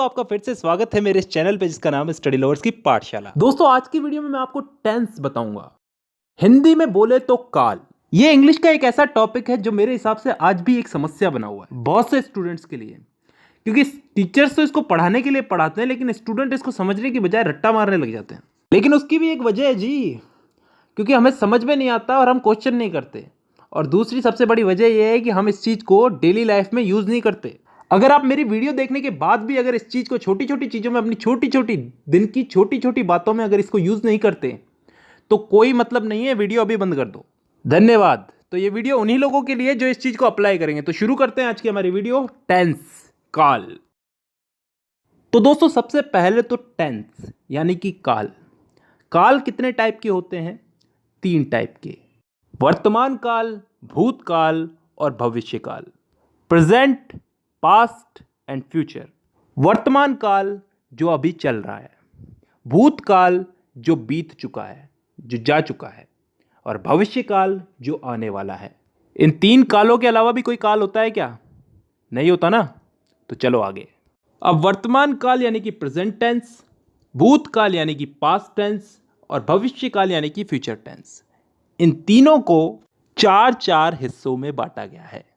तो आपका फिर से स्वागत है मेरे इस चैनल पे जिसका नाम है स्टडी लवर्स की पाठशाला। दोस्तों आज की वीडियो में मैं आपको टेंस बताऊंगा। हिंदी में बोले तो काल। ये इंग्लिश का एक ऐसा टॉपिक है जो मेरे हिसाब से आज भी एक समस्या बना हुआ है बहुत से स्टूडेंट्स के लिए, क्योंकि टीचर्स तो इसको पढ़ाने के लिए पढ़ाते हैं लेकिन स्टूडेंट इसको समझने की बजाय रट्टा मारने लग जाते हैं। लेकिन उसकी भी एक वजह है जी, क्योंकि हमें समझ में नहीं आता और हम क्वेश्चन नहीं करते। और दूसरी सबसे बड़ी वजह यह है कि हम इस चीज़ को डेली लाइफ में यूज़ नहीं करते। अगर आप मेरी वीडियो देखने के बाद भी अगर इस चीज़ को छोटी छोटी चीज़ों में, अपनी छोटी छोटी दिन की छोटी छोटी बातों में अगर इसको यूज़ नहीं करते तो कोई मतलब नहीं है, वीडियो अभी बंद कर दो। धन्यवाद। तो ये वीडियो उन्हीं लोगों के लिए जो इस चीज़ को अप्लाई करेंगे। तो शुरू करते हैं आज की हमारी वीडियो, टेंस, काल। तो दोस्तों सबसे पहले तो टेंस यानी कि काल। काल कितने टाइप के होते हैं? 3 टाइप के, वर्तमान काल, भूतकाल और भविष्य काल। Present, past and future. वर्तमान काल जो अभी चल रहा है, भूतकाल जो बीत चुका है, जो जा चुका है, और भविष्य काल जो आने वाला है। इन 3 कालों के अलावा भी कोई काल होता है क्या? नहीं होता ना। तो चलो आगे। अब वर्तमान काल यानी कि प्रेजेंट टेंस, भूतकाल यानी कि पास्ट टेंस और भविष्य काल यानी कि फ्यूचर टेंस। इन तीनों को 4 हिस्सों में बांटा गया है।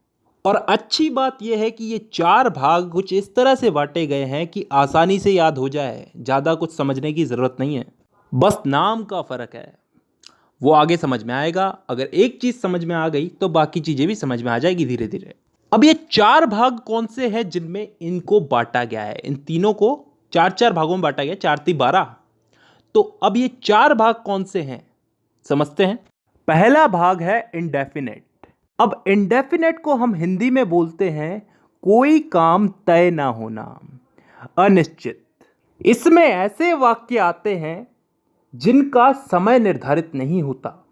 और अच्छी बात यह है कि ये 4 भाग कुछ इस तरह से बांटे गए हैं कि आसानी से याद हो जाए, ज़्यादा कुछ समझने की ज़रूरत नहीं है, बस नाम का फ़र्क है। वो आगे समझ में आएगा। अगर एक चीज़ समझ में आ गई तो बाकी चीज़ें भी समझ में आ जाएगी धीरे धीरे। अब ये 4 भाग कौन से हैं जिनमें इनको बांटा गया है? इन तीनों को 4 भागों में बांटा गया, 4 × 12। तो अब ये 4 भाग कौन से हैं समझते हैं। पहला भाग है इंडेफिनेट। अब इंडेफिनेट को हम हिंदी में बोलते हैं कोई काम तय ना होना, अनिश्चित। इसमें ऐसे वाक्य आते हैं जिनका समय निर्धारित नहीं होता,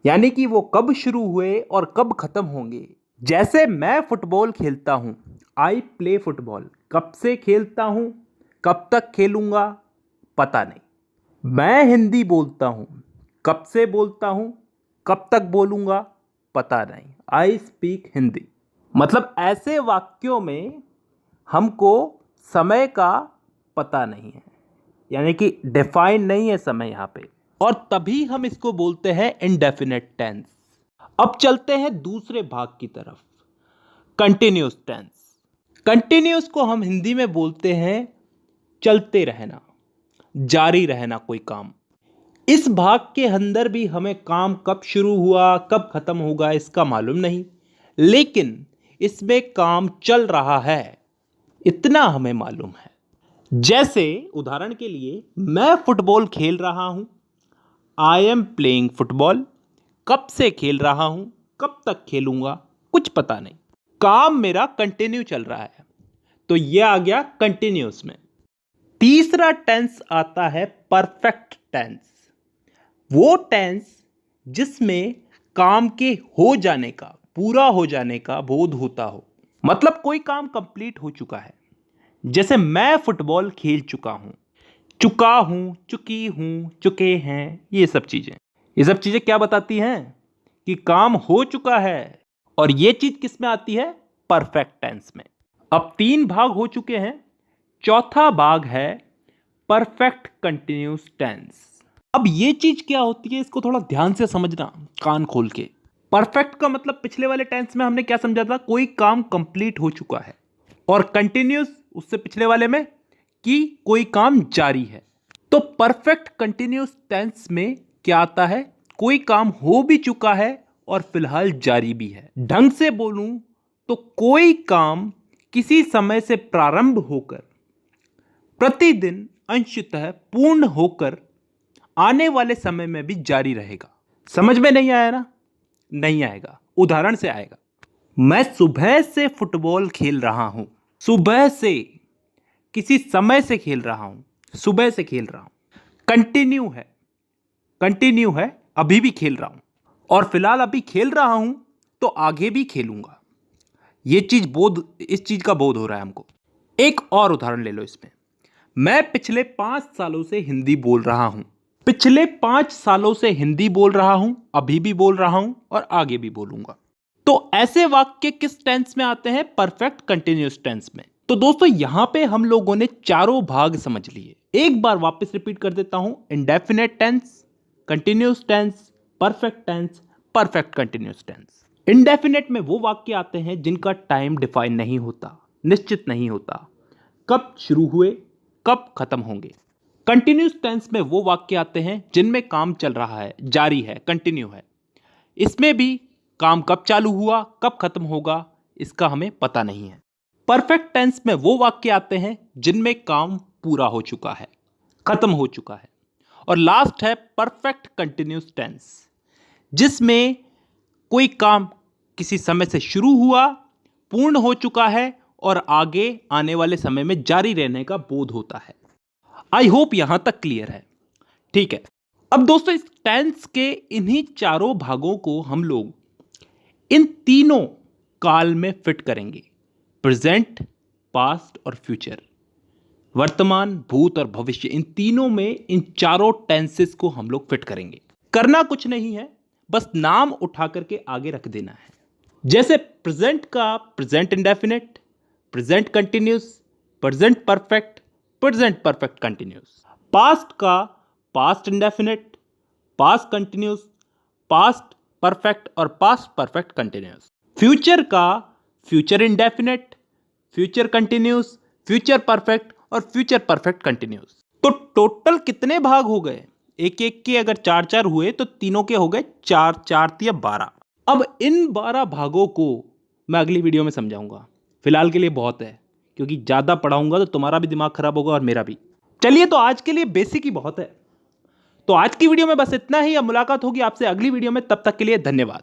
यानी कि वो कब शुरू हुए और कब खत्म होंगे। जैसे मैं फुटबॉल खेलता हूं, आई प्ले फुटबॉल। कब से खेलता हूं, कब तक खेलूंगा, पता नहीं। मैं हिंदी बोलता हूं, कब से बोलता हूं, कब तक बोलूंगा, पता नहीं। I speak Hindi. मतलब ऐसे वाक्यों में हमको समय का पता नहीं है, यानी कि डिफाइन नहीं है समय यहां पे, और तभी हम इसको बोलते हैं इंडेफिनेट टेंस। अब चलते हैं दूसरे भाग की तरफ, कंटिन्यूअस टेंस। कंटिन्यूअस को हम हिंदी में बोलते हैं चलते रहना, जारी रहना कोई काम। इस भाग के अंदर भी हमें काम कब शुरू हुआ कब खत्म होगा इसका मालूम नहीं, लेकिन इसमें काम चल रहा है इतना हमें मालूम है। जैसे उदाहरण के लिए, मैं फुटबॉल खेल रहा हूं, आई एम प्लेइंग फुटबॉल। कब से खेल रहा हूं, कब तक खेलूंगा, कुछ पता नहीं। काम मेरा कंटिन्यू चल रहा है, तो यह आ गया कंटिन्यूअस में। तीसरा टेंस आता है परफेक्ट टेंस। वो टेंस जिसमें काम के हो जाने का, पूरा हो जाने का बोध होता हो, मतलब कोई काम कंप्लीट हो चुका है। जैसे मैं फुटबॉल खेल चुका हूं, चुका हूं, चुकी हूं, चुके हैं, ये सब चीजें क्या बताती हैं? कि काम हो चुका है। और ये चीज किस में आती है? परफेक्ट टेंस में। अब 3 भाग हो चुके हैं, चौथा भाग है परफेक्ट कंटिन्यूअस टेंस। अब ये चीज क्या होती है, इसको थोड़ा ध्यान से समझना, कान खोल के। परफेक्ट का मतलब पिछले वाले टेंस में हमने क्या समझा था? कोई काम कंप्लीट हो चुका है। और कंटिन्यूअस उससे पिछले वाले में कि कोई काम जारी है। तो परफेक्ट कंटिन्यूअस टेंस में क्या आता है? कोई काम हो भी चुका है और फिलहाल जारी भी है। ढंग से बोलूं तो कोई काम किसी समय से प्रारंभ होकर प्रतिदिन अंशतः पूर्ण होकर आने वाले समय में भी जारी रहेगा। समझ में नहीं आया ना? नहीं आएगा, उदाहरण से आएगा। मैं सुबह से फुटबॉल खेल रहा हूं। सुबह से, किसी समय से खेल रहा हूं, सुबह से खेल रहा हूं। कंटिन्यू है, अभी भी खेल रहा हूं, और फिलहाल अभी खेल रहा हूं तो आगे भी खेलूंगा। इस चीज का बोध हो रहा है हमको। एक और उदाहरण ले लो इसमें। मैं पिछले 5 सालों से हिंदी बोल रहा हूं। पिछले 5 सालों से हिंदी बोल रहा हूं, अभी भी बोल रहा हूं और आगे भी बोलूंगा। तो ऐसे वाक्य किस टेंस में आते हैं? परफेक्ट कंटिन्यूअस टेंस में। तो दोस्तों यहां पे हम लोगों ने चारों भाग समझ लिए। एक बार वापस रिपीट कर देता हूं। Indefinite tense, continuous tense, perfect tense, perfect continuous tense. Indefinite में वो वाक्य आते हैं जिनका टाइम डिफाइन नहीं होता, निश्चित नहीं होता, कब शुरू हुए कब खत्म होंगे। कंटिन्यूस टेंस में वो वाक्य आते हैं जिनमें काम चल रहा है, जारी है, कंटिन्यू है। इसमें भी काम कब चालू हुआ कब खत्म होगा इसका हमें पता नहीं है। परफेक्ट टेंस में वो वाक्य आते हैं जिनमें काम पूरा हो चुका है, खत्म हो चुका है। और लास्ट है परफेक्ट कंटिन्यूस टेंस, जिसमें कोई काम किसी समय से शुरू हुआ, पूर्ण हो चुका है और आगे आने वाले समय में जारी रहने का बोध होता है। आई होप यहां तक क्लियर है। ठीक है, अब दोस्तों इस टेंस के इन्हीं चारों भागों को हम लोग इन तीनों काल में फिट करेंगे। प्रेजेंट, पास्ट और फ्यूचर, वर्तमान, भूत और भविष्य, इन तीनों में इन चारों टेंसेस को हम लोग फिट करेंगे। करना कुछ नहीं है, बस नाम उठा करके आगे रख देना है। जैसे प्रेजेंट का present indefinite, present continuous, present perfect, present perfect continuous. Past का past indefinite, past continuous, past perfect और पास्ट परफेक्ट कंटिन्यूस। फ्यूचर का future indefinite, future continuous, future perfect और फ्यूचर परफेक्ट कंटिन्यूस। तो टोटल कितने भाग हो गए? एक एक के अगर चार चार हुए तो तीनों के हो गए चार, चार या 12। अब इन 12 भागों को मैं अगली वीडियो में समझाऊंगा। फिलहाल के लिए बहुत है, क्योंकि ज़्यादा पढ़ाऊंगा तो तुम्हारा भी दिमाग खराब होगा और मेरा भी। चलिए, तो आज के लिए बेसिक ही बहुत है। तो आज की वीडियो में बस इतना ही। अब मुलाकात होगी आपसे अगली वीडियो में, तब तक के लिए धन्यवाद।